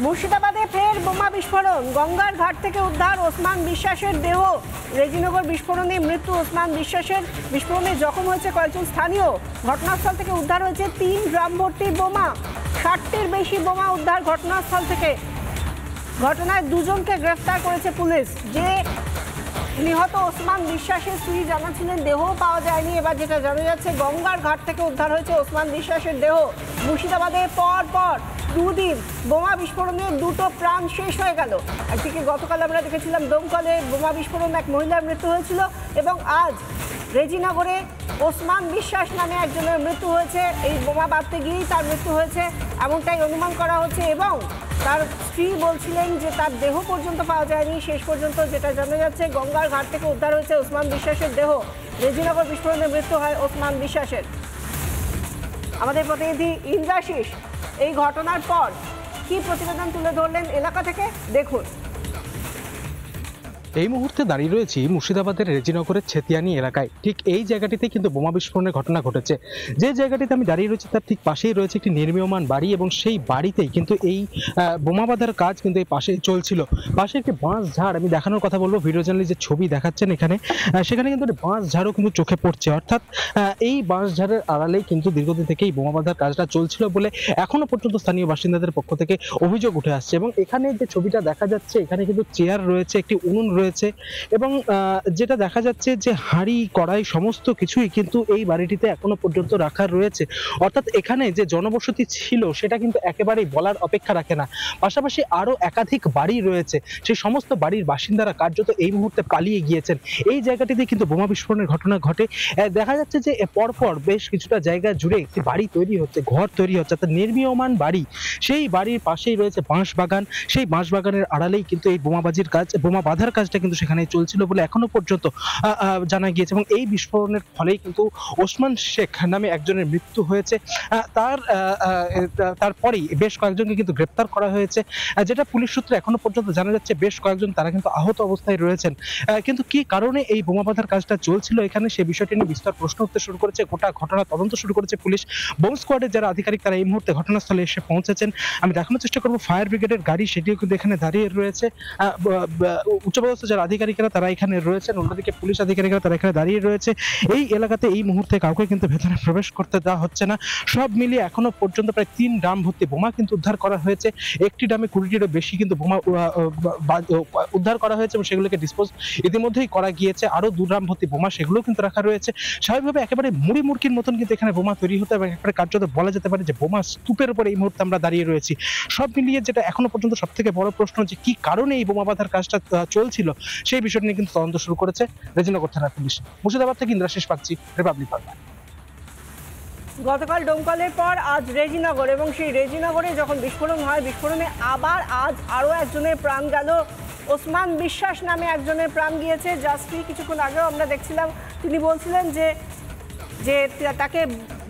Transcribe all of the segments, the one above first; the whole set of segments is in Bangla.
মুর্শিদাবাদে ফের বোমা বিস্ফোরণ, গঙ্গার ঘাট থেকে উদ্ধার ওসমান বিশ্বাসের দেহ। রেজিনগর বিস্ফোরণে মৃত্যু ওসমান বিশ্বাসের, বিস্ফোরণে জখম হয়েছে কয়েকজন স্থানীয়। ঘটনাস্থল থেকে উদ্ধার হয়েছে 3 ড্রাম ভর্তি বোমা, 60টির বেশি বোমা উদ্ধার ঘটনাস্থল থেকে। ঘটনায় 2 জনকে গ্রেফতার করেছে পুলিশ। যে নিহত ওসমান বিশ্বাসের স্ত্রী জানাচ্ছিলেন দেহ পাওয়া যায়নি। এবার যেটা জানা যাচ্ছে, গঙ্গার ঘাট থেকে উদ্ধার হয়েছে ওসমান বিশ্বাসের দেহ। মুর্শিদাবাদে পর 2 দিন বোমা বিস্ফোরণে 2টো প্রাণ শেষ হয়ে গেল। একদিকে গতকাল আমরা দেখেছিলাম দমকলে বোমা বিস্ফোরণ, এক মহিলার মৃত্যু হয়েছিল, এবং আজ রেজিনগরে ওসমান বিশ্বাস নামে একজনের মৃত্যু হয়েছে। এই বোমা বাঁধতে গিয়েই তার মৃত্যু হয়েছে এমনটাই অনুমান করা হচ্ছে, এবং তার স্ত্রী বলছিলেন যে তার দেহ পর্যন্ত পাওয়া যায়নি। শেষ পর্যন্ত যেটা জানা যাচ্ছে, গঙ্গার ঘাট থেকে উদ্ধার হয়েছে ওসমান বিশ্বাসের দেহ। রেজিনগর বিস্ফোরণে মৃত্যু হয় ওসমান বিশ্বাসের। আমাদের প্রতিনিধি ইন্দ্রাশিস এই ঘটনার পর কি প্রতিবেদন তুলে ধরলেন এলাকা থেকে, দেখুন। এই মুহূর্তে দাঁড়িয়ে রয়েছি মুর্শিদাবাদের রেজিনগরের ছেতিয়ানি এলাকায়। ঠিক এই জায়গাটিতে কিন্তু বোমা বিস্ফোরণের ঘটনা ঘটেছে। যে জায়গাটিতে আমি দাঁড়িয়ে রয়েছি তার ঠিক পাশেই রয়েছে একটি নির্মীয়মান বাড়ি, এবং সেই বাড়িতেই কিন্তু এই বোমা বাঁধার কাজ কিন্তু এই পাশে চলছিল। পাশে একটি বাঁশ ঝাড়, আমি দেখানোর কথা বলবো, ভিডিও চ্যানেলে যে ছবি দেখাচ্ছেন এখানে, সেখানে কিন্তু বাঁশ ঝাড়ও কিন্তু চোখে পড়ছে। অর্থাৎ এই বাঁশ ঝাড়ের আড়ালেই কিন্তু দীর্ঘদিন থেকে এই বোমা বাঁধার কাজটা চলছিল বলে এখনো পর্যন্ত স্থানীয় বাসিন্দাদের পক্ষ থেকে অভিযোগ উঠে আসছে। এবং এখানে যে ছবিটা দেখা যাচ্ছে, এখানে কিন্তু চেয়ার রয়েছে, একটি উনুন রয়েছে, এবং যেটা দেখা যাচ্ছে যে হাঁড়ি কড়াই সমস্ত কিছুই কিন্তু এই বাড়িটিতে এখনো পর্যন্ত রাখা রয়েছে। অর্থাৎ এখানে যে জনবসতি ছিল সেটা কিন্তু একেবারেই বলার অপেক্ষা রাখে না। পাশাপাশি আরো একাধিক বাড়ি রয়েছে, সেই সমস্ত বাড়ির বাসিন্দারা কার্যত এই মুহূর্তে পালিয়ে গিয়েছেন। এই জায়গাটিতে কিন্তু বোমা বিস্ফোরণের ঘটনা ঘটে। দেখা যাচ্ছে যে পরপর বেশ কিছুটা জায়গা জুড়ে একটি বাড়ি তৈরি হচ্ছে, ঘর তৈরি হচ্ছে, অর্থাৎ নির্মীয়মান বাড়ি। সেই বাড়ির পাশেই রয়েছে বাঁশ বাগান। সেই বাঁশ বাগানের আড়ালেই কিন্তু এই বোমাবাজির কাজ, বোমা বাঁধার কাজটা কিন্তু সেখানে চলছিল বলে এখনো পর্যন্ত জানা গিয়েছে। এবং এই বিস্ফোরণের ফলেই কিন্তু ওসমান শেখ নামে একজনের মৃত্যু হয়েছে। তারপরেই বেশ কয়েকজনকে কিন্তু গ্রেপ্তার করা হয়েছে। যেটা পুলিশ সূত্রে এখনো পর্যন্ত জানা যাচ্ছে, বেশ কয়েকজন তারা কিন্তু আহত অবস্থায় রয়েছেন। কিন্তু কি কারণে এই বোমা বাঁধার কাজটা চলছিল এখানে, সে বিষয়টি নিয়ে বিস্তর প্রশ্ন উঠতে শুরু করেছে। গোটা ঘটনা তদন্ত শুরু করেছে পুলিশ। বোম স্কোয়াডের যারা আধিকারিক তারা এই মুহূর্তে ঘটনাস্থলে এসে পৌঁছেছেন। আমি দেখানোর চেষ্টা করবো ফায়ার ব্রিগেডের গাড়ি, সেটিও কিন্তু এখানে দাঁড়িয়ে রয়েছে। উচ্চপদস্থ যারা আধিকারিকরা তারা এখানে রয়েছেন, অন্যদিকে পুলিশ আধিকারিকরা তারা এখানে দাঁড়িয়ে রয়েছে। এই এলাকাতে এই মুহূর্তে কাউকে কিন্তু ভেতরে প্রবেশ করতে দেওয়া হচ্ছে না। সব মিলিয়ে এখনো পর্যন্ত প্রায় 3 ড্রাম ভর্তি বোমা কিন্তু উদ্ধার করা হয়েছে। একটি ড্রামে 20টিরও বেশি কিন্তু বোমা উদ্ধার করা হয়েছে, এবং সেগুলোকে ডিসপোজ ইতিমধ্যেই করা গিয়েছে। আরো 2 ড্রাম ভর্তি বোমা সেগুলো কিন্তু রাখা রয়েছে। স্বাভাবিকভাবে একেবারে মুড়ি মুড়কির মতন কিন্তু এখানে বোমা তৈরি হতো, এবং একেবারে কার্যত বলা যেতে পারে যে বোমা স্তূপের উপরে এই মুহূর্তে আমরা দাঁড়িয়ে রয়েছি। সব মিলিয়ে যেটা এখনো পর্যন্ত সব থেকে বড় প্রশ্ন, যে কি কারণে এই বোমা বাঁধার কাজটা চলছিল, সেই বিষয়টি নিয়ে কিন্তু তদন্ত শুরু করেছে রেজিনগর থানার পুলিশ। মুর্শিদাবাদ থেকে ইন্দ্রাশিস পাচ্ছি, রিপাবলিক বাংলা। গতকাল ডোমকলের পর আজ রেজিনগর, এবং সেই রেজিনগরে যখন বিস্ফোরণ হয়, বিস্ফোরণে আবার আজ আরও একজনের প্রাণ গেল। ওসমান বিশ্বাস নামে একজনের প্রাণ গিয়েছে। যার স্ত্রী কিছুক্ষণ আগেও আমরা দেখছিলাম, তিনি বলছিলেন যে তাকে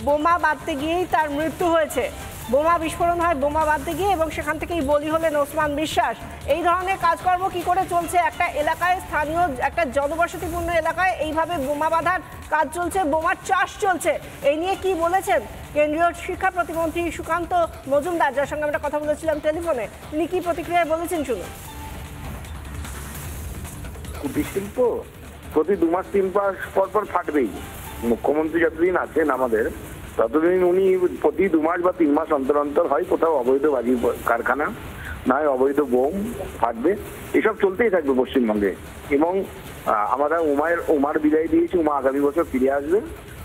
বোমা বাঁধতে গিয়েই তার মৃত্যু হয়েছে। বোমা বিস্ফোরণ হয় বোমা বাঁধতে গিয়ে, এবং সেখান থেকেই বলি হলেন ওসমান বিশ্বাস। এই ধরনের কাজকর্ম কি করে চলছে একটা এলাকায়, স্থানীয় একটা জনবসতিপূর্ণ এলাকায় এইভাবে বোমা বাঁধার কাজ চলছে, বোমার চাষ চলছে। এই নিয়ে কি বলেছেন কেন্দ্রীয় শিক্ষা প্রতিমন্ত্রী সুকান্ত মজুমদার, যার সঙ্গে আমরা কথা বলেছিলাম টেলিফোনে। তিনি কি প্রতিক্রিয়া বলেছেন শুনুন। কুটির শিল্প প্রতি 2 মাস 3 মাস পর ফাটবেই। মুখ্যমন্ত্রী যতদিন আছেন আমাদের, ততদিন উনি প্রতি 2 মাস বা 3 মাস অন্তর অন্তর হয় কোথাও অবৈধ বাজি কারখানা, নয় অবৈধ বোম ফাটবে। এসব চলতেই থাকবে পশ্চিমবঙ্গে। এবং আমরা উমার বিদায় দিয়েছি, উমা আগামী বছর ফিরে আসবে।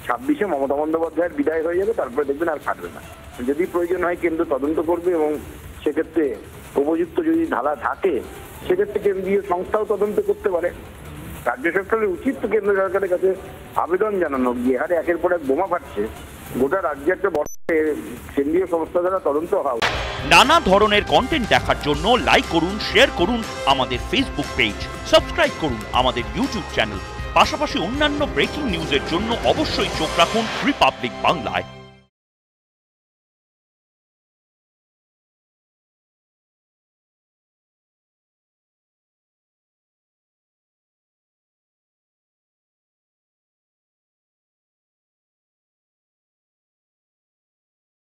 26-এ মমতা বন্দ্যোপাধ্যায়ের বিদায় হয়ে যাবে, তারপরে দেখবেন আর ফাটবে না। যদি প্রয়োজন হয় কেন্দ্র তদন্ত করবে, এবং সেক্ষেত্রে উপযুক্ত যদি ধারা থাকে সেক্ষেত্রে কেন্দ্রীয় সংস্থাও তদন্ত করতে পারে। রাজ্য সরকারের উচিত তো কেন্দ্র সরকারের কাছে আবেদন জানানো, যে হারে একের পর এক বোমা ফাটছে, গোটা রাজ্যে একটা বড় কেন্দ্রীয় সংস্থা দ্বারা তদন্ত হওয়া। নানা ধরনের কন্টেন্ট দেখার জন্য লাইক করুন, শেয়ার করুন আমাদের ফেসবুক পেজ, সাবস্ক্রাইব করুন আমাদের ইউটিউব চ্যানেল। পাশাপাশি অন্যান্য ব্রেকিং নিউজের জন্য অবশ্যই চোখ রাখুন রিপাবলিক বাংলায়।